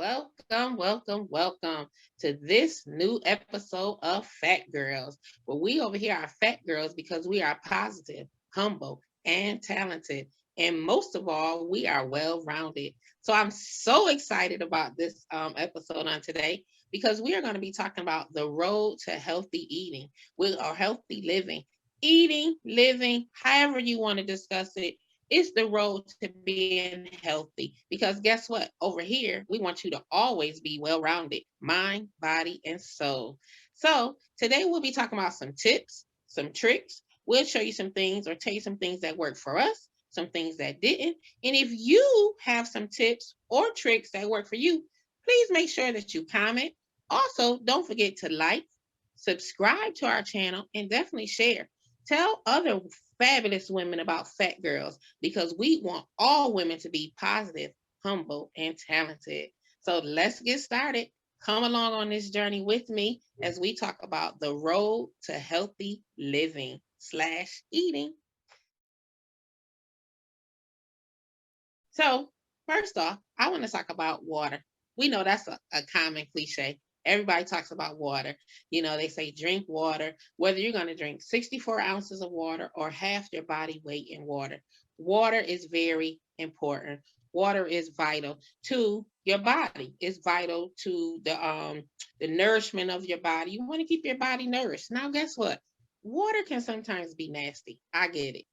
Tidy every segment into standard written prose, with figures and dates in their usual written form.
Welcome, welcome, welcome to this new episode of Fat Girls. Where we over here are fat girls because we are positive, humble, and talented. And most of all, we are well rounded. So I'm so excited about this episode on today because we are going to be talking about the road to healthy eating with our healthy living. Eating, living, however you want to discuss it, it's the road to being healthy. Because guess what? Over here, we want you to always be well rounded mind, body, and soul. So today we'll be talking about some tips, some tricks. We'll show you some things or tell you some things that worked for us, some things that didn't. And if you have some tips or tricks that work for you, please make sure that you comment. Also, don't forget to like, subscribe to our channel, and definitely share. Tell other fabulous women about Fat Girls because we want all women to be positive, humble, and talented. So let's get started. Come along on this journey with me as we talk about the road to healthy living slash eating. So, first off, I want to talk about water. We know that's a common cliche. Everybody talks about water. They say drink water, whether you're going to drink 64 ounces of water or half your body weight in water. Water is very important. Water is vital to your body. It's vital to the nourishment of your body. You want to keep your body nourished. Now, guess what? Water can sometimes be nasty. I get it.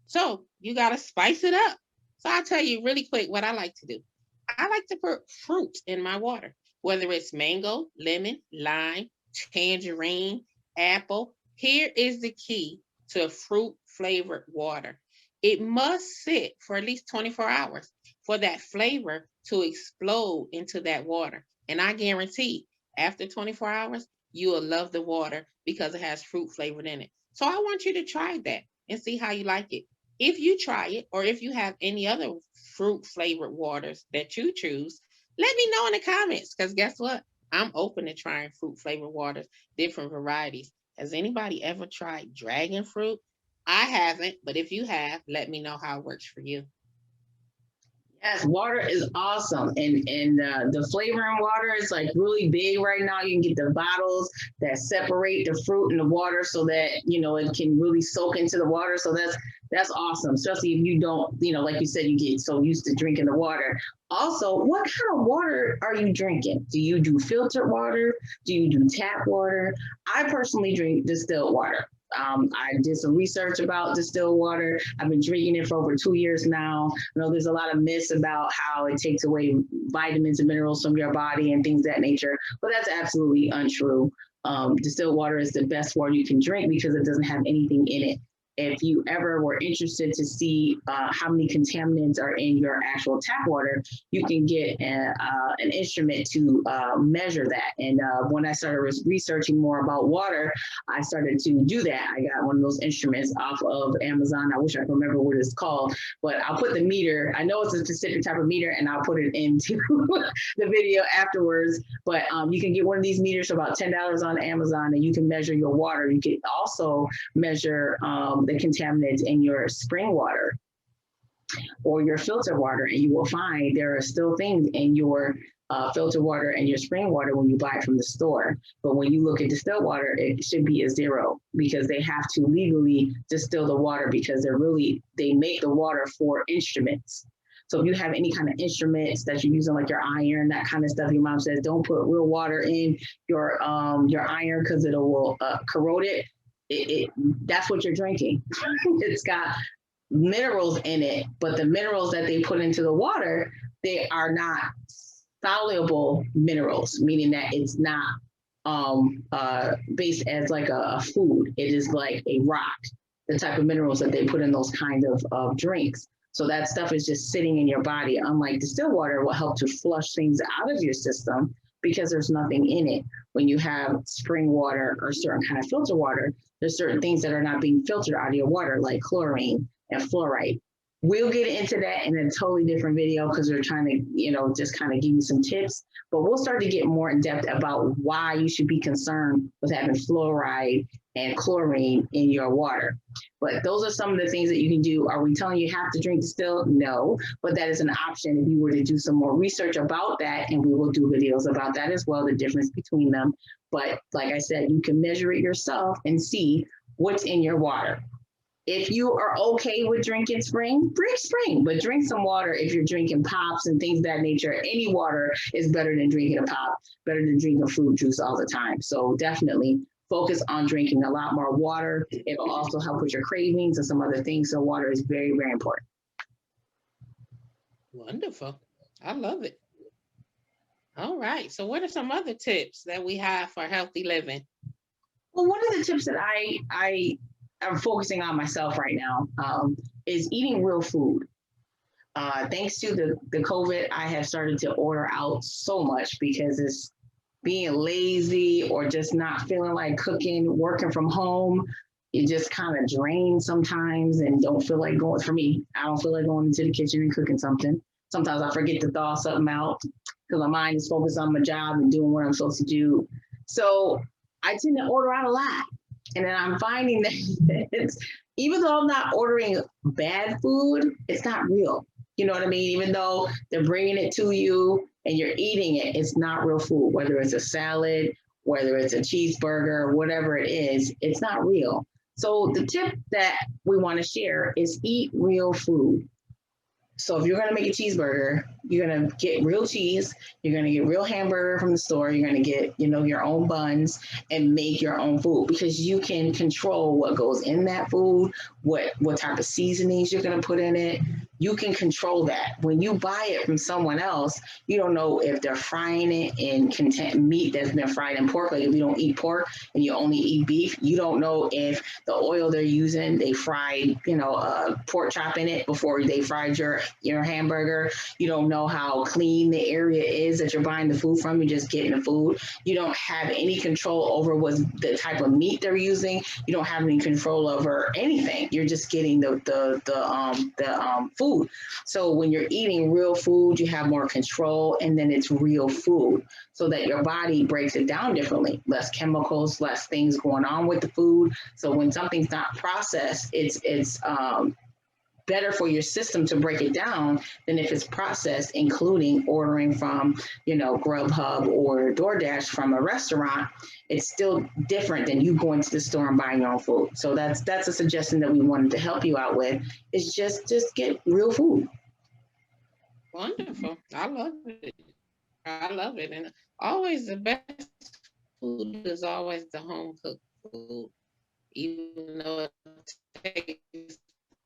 So you got to spice it up. So I'll tell you really quick what I like to do. I like to put fruit in my water, whether it's mango, lemon, lime, tangerine, apple. Here is the key to fruit flavored water. It must sit for at least 24 hours for that flavor to explode into that water. And I guarantee after 24 hours, you will love the water because it has fruit flavored in it. So I want you to try that and see how you like it. If you try it, or if you have any other fruit flavored waters that you choose, let me know in the comments because guess what? I'm open to trying fruit flavored waters, different varieties. Has anybody ever tried dragon fruit? I haven't, but if you have, let me know how it works for you. Yes, water is awesome, and the flavor in water is like really big right now. You can get the bottles that separate the fruit and the water so that it can really soak into the water. So that's awesome, especially if you don't like you said, you get so used to drinking the water. Also, what kind of water are you drinking? Do you do filtered water? Do you do tap water? I personally drink distilled water. I did some research about distilled water. I've been drinking it for over 2 years now. I know there's a lot of myths about how it takes away vitamins and minerals from your body and things of that nature, but that's absolutely untrue. Distilled water is the best water you can drink because it doesn't have anything in it. If you ever were interested to see how many contaminants are in your actual tap water, you can get an instrument to measure that. And when I started researching more about water, I started to do that. I got one of those instruments off of Amazon. I wish I could remember what it's called, but I'll put the meter. I know it's a specific type of meter, and I'll put it into the video afterwards. But you can get one of these meters for about $10 on Amazon, and you can measure your water. You can also measure the contaminants in your spring water or your filter water, and you will find there are still things in your filter water and your spring water when you buy it from the store. But when you look at distilled water, it should be a zero because they have to legally distill the water because they make the water for instruments. So if you have any kind of instruments that you're using, like your iron, that kind of stuff, your mom says don't put real water in your iron because it will corrode it. That's what you're drinking. It's got minerals in it, but the minerals that they put into the water, they are not soluble minerals, meaning that it's not based as like a food. It is like a rock, the type of minerals that they put in those kind of drinks. So that stuff is just sitting in your body. Unlike distilled water, will help to flush things out of your system because there's nothing in it. When you have spring water or certain kind of filter water, there's certain things that are not being filtered out of your water, like chlorine and fluoride. We'll get into that in a totally different video because we're trying to, just kind of give you some tips. But we'll start to get more in depth about why you should be concerned with having fluoride and chlorine in your water. But those are some of the things that you can do. Are we telling you have to drink distilled? No, but that is an option if you were to do some more research about that, and we will do videos about that as well, the difference between them. But like I said, you can measure it yourself and see what's in your water. If you are okay with drinking spring, drink spring, but drink some water if you're drinking pops and things of that nature. Any water is better than drinking a pop, better than drinking fruit juice all the time. So definitely focus on drinking a lot more water. It'll also help with your cravings and some other things. So water is very, very important. Wonderful. I love it. All right. So what are some other tips that we have for healthy living? Well, one of the tips that I am focusing on myself right now is eating real food. Thanks to the COVID, I have started to order out so much because it's being lazy or just not feeling like cooking, working from home. You just kind of drain sometimes and don't feel like going. For me, I don't feel like going into the kitchen and cooking something. Sometimes I forget to thaw something out because my mind is focused on my job and doing what I'm supposed to do. So I tend to order out a lot. And then I'm finding that it's, even though I'm not ordering bad food, it's not real. You know what I mean? Even though they're bringing it to you and you're eating it, it's not real food. Whether it's a salad, whether it's a cheeseburger, whatever it is, it's not real. So the tip that we want to share is eat real food. So if you're going to make a cheeseburger, you're going to get real cheese, you're going to get real hamburger from the store, you're going to get, your own buns and make your own food because you can control what goes in that food, what type of seasonings you're going to put in it. You can control that. When you buy it from someone else, you don't know if they're frying it in meat that's been fried in pork. Like if you don't eat pork and you only eat beef, you don't know if the oil they're using, they fried, pork chop in it before they fried your hamburger. You don't know how clean the area is that you're buying the food from. You're just getting the food. You don't have any control over what the type of meat they're using. You don't have any control over anything. You're just getting the food. So when you're eating real food, you have more control, and then it's real food, so that your body breaks it down differently. Less chemicals, less things going on with the food. So when something's not processed, it's better for your system to break it down than if it's processed, including ordering from, Grubhub or DoorDash from a restaurant. It's still different than you going to the store and buying your own food. So that's a suggestion that we wanted to help you out with, is just get real food. Wonderful. I love it. I love it. And always the best food is always the home cooked food. Even though it takes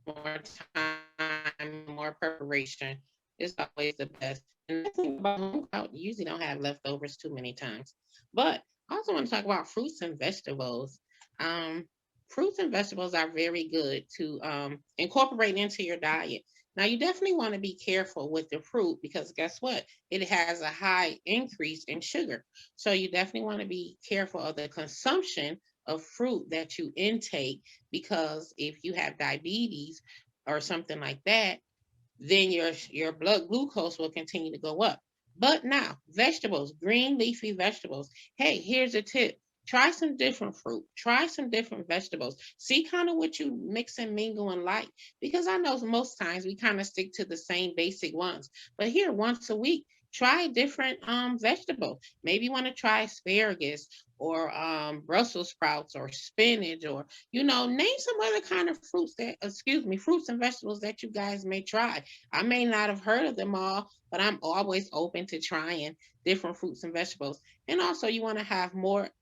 more time, more preparation, it's always the best. And the thing about home cooked, usually don't have leftovers too many times. But I also want to talk about fruits and vegetables. Fruits and vegetables are very good to incorporate into your diet. Now, you definitely want to be careful with the fruit because guess what? It has a high increase in sugar. So you definitely want to be careful of the consumption of fruit that you intake because if you have diabetes or something like that, then your blood glucose will continue to go up. But now, vegetables, green leafy vegetables. Hey, here's a tip. Try some different fruit. Try some different vegetables. See kind of what you mix and mingle and like. Because I know most times we kind of stick to the same basic ones. But here, once a week, try a different vegetable. Maybe you want to try asparagus or Brussels sprouts or spinach or name some other kind of fruits fruits and vegetables that you guys may try. I may not have heard of them all, but I'm always open to trying different fruits and vegetables. And also, you want to have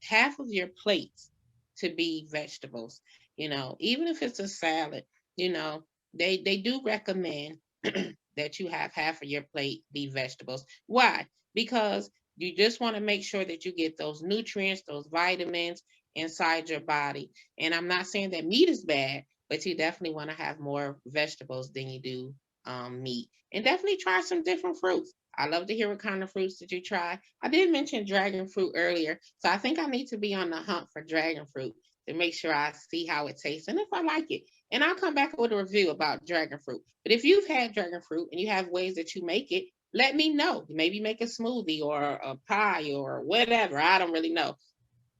half of your plates to be vegetables. Even if it's a salad, you know, they do recommend that you have half of your plate be vegetables. Why? Because you just want to make sure that you get those nutrients, those vitamins inside your body. And I'm not saying that meat is bad, but you definitely want to have more vegetables than you do meat. And definitely try some different fruits. I love to hear what kind of fruits did you try. I did mention dragon fruit earlier, so I think I need to be on the hunt for dragon fruit to make sure I see how it tastes and if I like it. And I'll come back with a review about dragon fruit. But if you've had dragon fruit and you have ways that you make it, let me know. Maybe make a smoothie or a pie or whatever. I don't really know.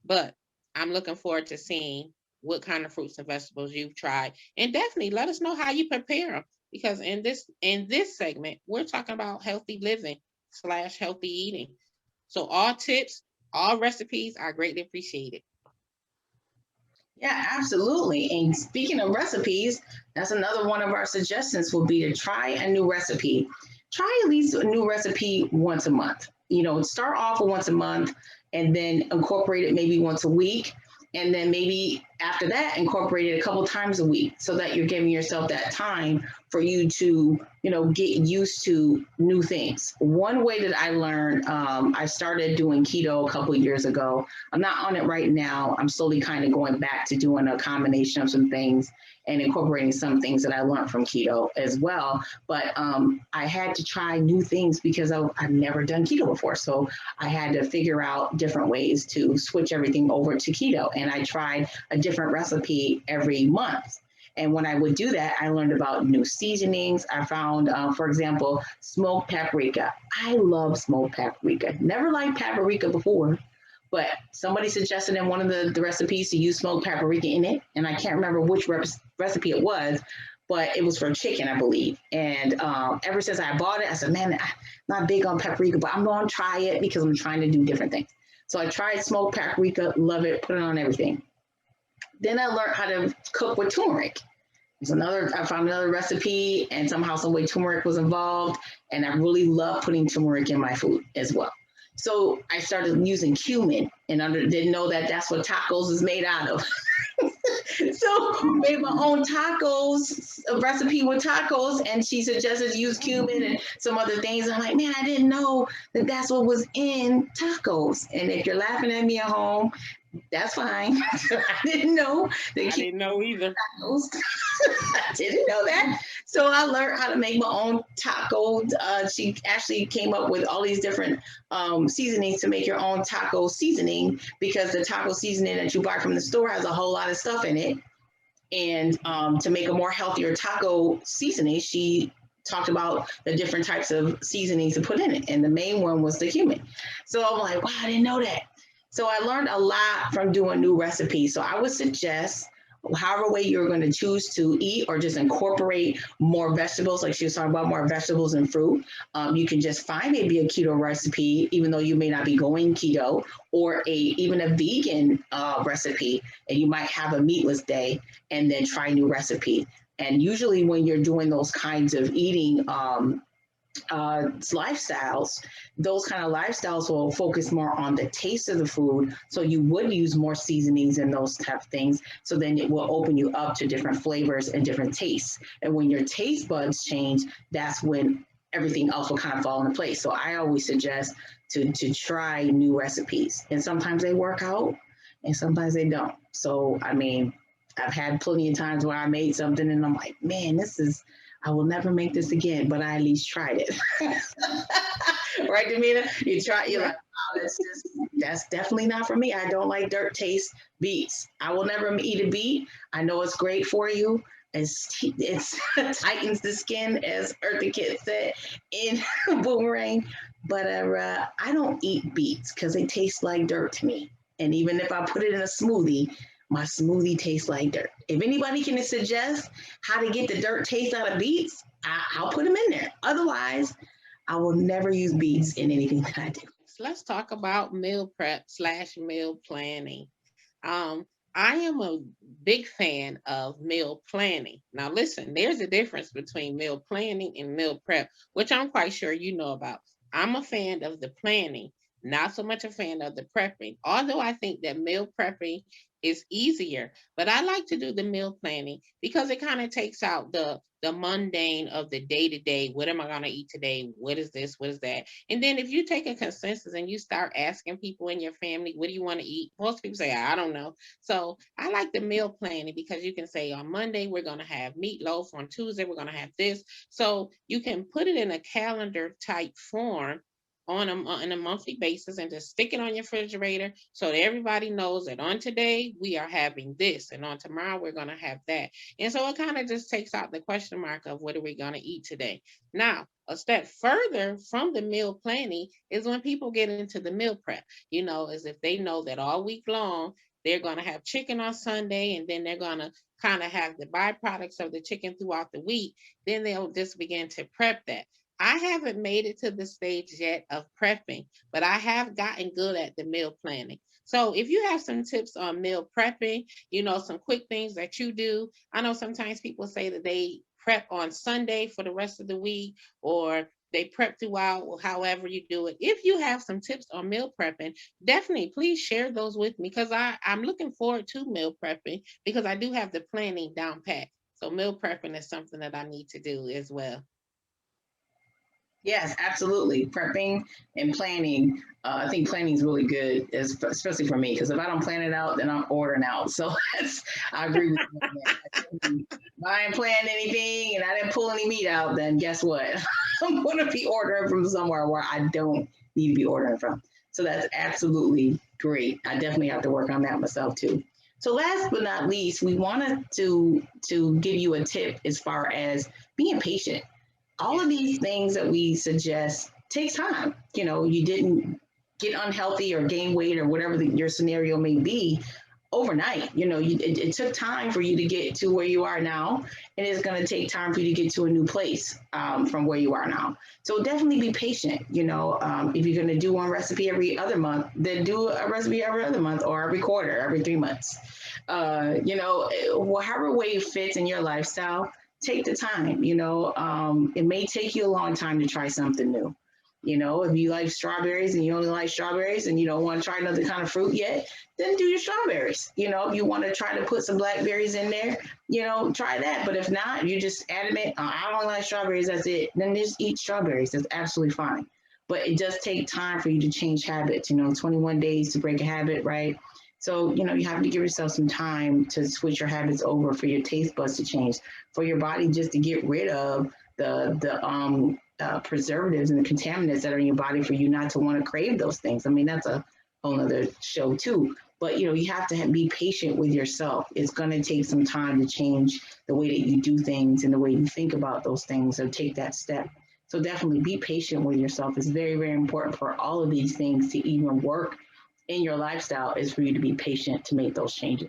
But I'm looking forward to seeing what kind of fruits and vegetables you've tried, and definitely let us know how you prepare them. Because in this segment, we're talking about healthy living slash healthy eating. So all tips, all recipes are greatly appreciated. Yeah, absolutely. And speaking of recipes, that's another one of our suggestions will be to try a new recipe. Try at least a new recipe once a month. Start off with once a month and then incorporate it maybe once a week. And then maybe after that, incorporate it a couple times a week so that you're giving yourself that time for you to, get used to new things. One way that I learned, I started doing keto a couple of years ago. I'm not on it right now. I'm slowly kind of going back to doing a combination of some things and incorporating some things that I learned from keto as well. But I had to try new things because I've never done keto before. So I had to figure out different ways to switch everything over to keto. And I tried a different recipe every month. And when I would do that, I learned about new seasonings. I found, for example, smoked paprika. I love smoked paprika. Never liked paprika before, but somebody suggested in one of the recipes to use smoked paprika in it. And I can't remember which recipe it was, but it was for chicken, I believe. And ever since I bought it, I said, man, I'm not big on paprika, but I'm going to try it because I'm trying to do different things. So I tried smoked paprika, love it, put it on everything. Then I learned how to cook with turmeric. I found another recipe, and somehow, some way, turmeric was involved, and I really love putting turmeric in my food as well. So I started using cumin, and didn't know that that's what tacos is made out of. So made my own tacos, a recipe with tacos, and she suggested use cumin and some other things. I'm like, man, I didn't know that that's what was in tacos. And if you're laughing at me at home, that's fine. I didn't know that I didn't know either. tacos. I didn't know that. So I learned how to make my own tacos. She actually came up with all these different seasonings to make your own taco seasoning because the taco seasoning that you buy from the store has a whole lot of stuff in it. And to make a more healthier taco seasoning, she talked about the different types of seasonings to put in it. And the main one was the cumin. So I'm like, wow, I didn't know that. So I learned a lot from doing new recipes. So I would suggest however way you're going to choose to eat or just incorporate more vegetables, like she was talking about more vegetables and fruit. You can just find maybe a keto recipe, even though you may not be going keto, or even a vegan recipe, and you might have a meatless day and then try new recipe. And usually when you're doing those kinds of eating lifestyles, those kind of lifestyles will focus more on the taste of the food. So you would use more seasonings and those type of things. So then it will open you up to different flavors and different tastes. And when your taste buds change, that's when everything else will kind of fall into place. So I always suggest to try new recipes. And sometimes they work out and sometimes they don't. So, I mean, I've had plenty of times where I made something and I'm like, man, I will never make this again, but I at least tried it. Right, Damina? You're like, oh, that's definitely not for me. I don't like dirt taste beets. I will never eat a beet. I know it's great for you. It's tightens the skin, as Eartha Kitt said in Boomerang. But I don't eat beets because they taste like dirt to me. And even if I put it in a smoothie, my smoothie tastes like dirt. If anybody can suggest how to get the dirt taste out of beets, I'll put them in there. Otherwise, I will never use beets in anything that I do. So let's talk about meal prep slash meal planning. Um, I am a big fan of meal planning. Now, listen, there's a difference between meal planning and meal prep, which I'm quite sure you know about. I'm a fan of the planning, not so much a fan of the prepping. Although I think that meal prepping is easier, but I like to do the meal planning because it kind of takes out the mundane of the day to day. What am I going to eat today? What is this? What is that? And then if you take a consensus and you start asking people in your family, what do you want to eat? Most people say, I don't know. So I like the meal planning because you can say on Monday, we're going to have meatloaf. On Tuesday, we're going to have this. So you can put it in a calendar type form on a monthly basis and just stick it on your refrigerator so that everybody knows that on today we are having this and on tomorrow we're going to have that. And so it kind of just takes out the question mark of what are we going to eat today. Now, a step further from the meal planning is when people get into the meal prep, is if they know that all week long they're going to have chicken on Sunday, and then they're going to kind of have the byproducts of the chicken throughout the week. Then they'll just begin to prep that. I haven't made it to the stage yet of prepping, but I have gotten good at the meal planning. So if you have some tips on meal prepping, some quick things that you do. I know sometimes people say that they prep on Sunday for the rest of the week, or they prep throughout, or however you do it. If you have some tips on meal prepping, definitely please share those with me, because I'm looking forward to meal prepping, because I do have the planning down pat. So meal prepping is something that I need to do as well. Yes, absolutely. Prepping and planning. I think planning is really good, especially for me, because if I don't plan it out, then I'm ordering out. So I agree with you on that. If I ain't planning anything and I didn't pull any meat out, then guess what? I'm going to be ordering from somewhere where I don't need to be ordering from. So that's absolutely great. I definitely have to work on that myself too. So last but not least, we wanted to give you a tip as far as being patient. All of these things that we suggest takes time. You didn't get unhealthy or gain weight or whatever your scenario may be overnight. It took time for you to get to where you are now, and it's going to take time for you to get to a new place from where you are now. So definitely be patient. If you're going to do one recipe every other month, then do a recipe every other month, or every quarter, every 3 months. However way it fits in your lifestyle, take the time. It may take you a long time to try something new. If you like strawberries and you only like strawberries and you don't want to try another kind of fruit yet, then do your strawberries. If you want to try to put some blackberries in there, try that. But if not, you're just adamant, I don't like strawberries, that's it. Then just eat strawberries. That's absolutely fine. But it does take time for you to change habits, 21 days to break a habit, right? So, you have to give yourself some time to switch your habits over, for your taste buds to change, for your body just to get rid of the preservatives and the contaminants that are in your body, for you not to want to crave those things. I mean, that's a whole other show too. But, you have to be patient with yourself. It's going to take some time to change the way that you do things and the way you think about those things, or take that step. So definitely be patient with yourself. It's very, very important for all of these things to even work in your lifestyle, is for you to be patient to make those changes.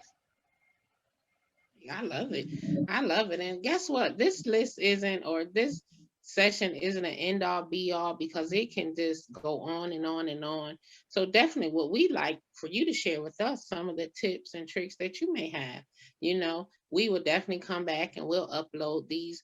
I love it. I love it. And guess what? This list isn't, or this session isn't an end all be all, because it can just go on and on and on. So definitely what we like for you to share with us some of the tips and tricks that you may have. We will definitely come back and we'll upload these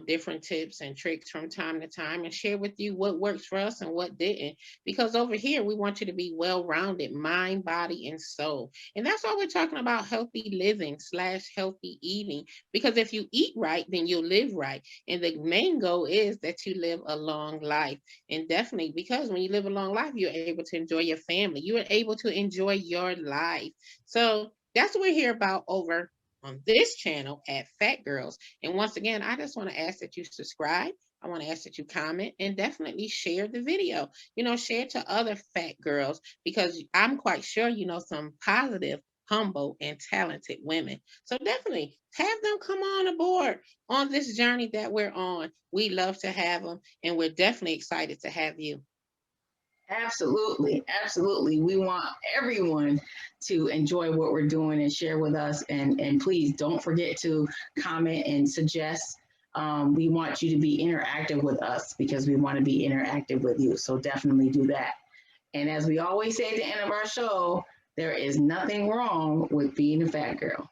different tips and tricks from time to time, and share with you what works for us and what didn't. Because over here, we want you to be well rounded, mind, body, and soul. And that's why we're talking about healthy living / healthy eating. Because if you eat right, then you'll live right. And the main goal is that you live a long life. And definitely, because when you live a long life, you're able to enjoy your family. You are able to enjoy your life. So that's what we're here about over on this channel at Fat Girls. And once again, I just want to ask that you subscribe. I want to ask that you comment, and definitely share the video. Share it to other fat girls, because I'm quite sure some positive, humble, and talented women. So definitely have them come on aboard on this journey that we're on. We love to have them, and we're definitely excited to have you. Absolutely. Absolutely. We want everyone to enjoy what we're doing and share with us. And please don't forget to comment and suggest. We want you to be interactive with us, because we want to be interactive with you. So definitely do that. And as we always say at the end of our show, there is nothing wrong with being a fat girl.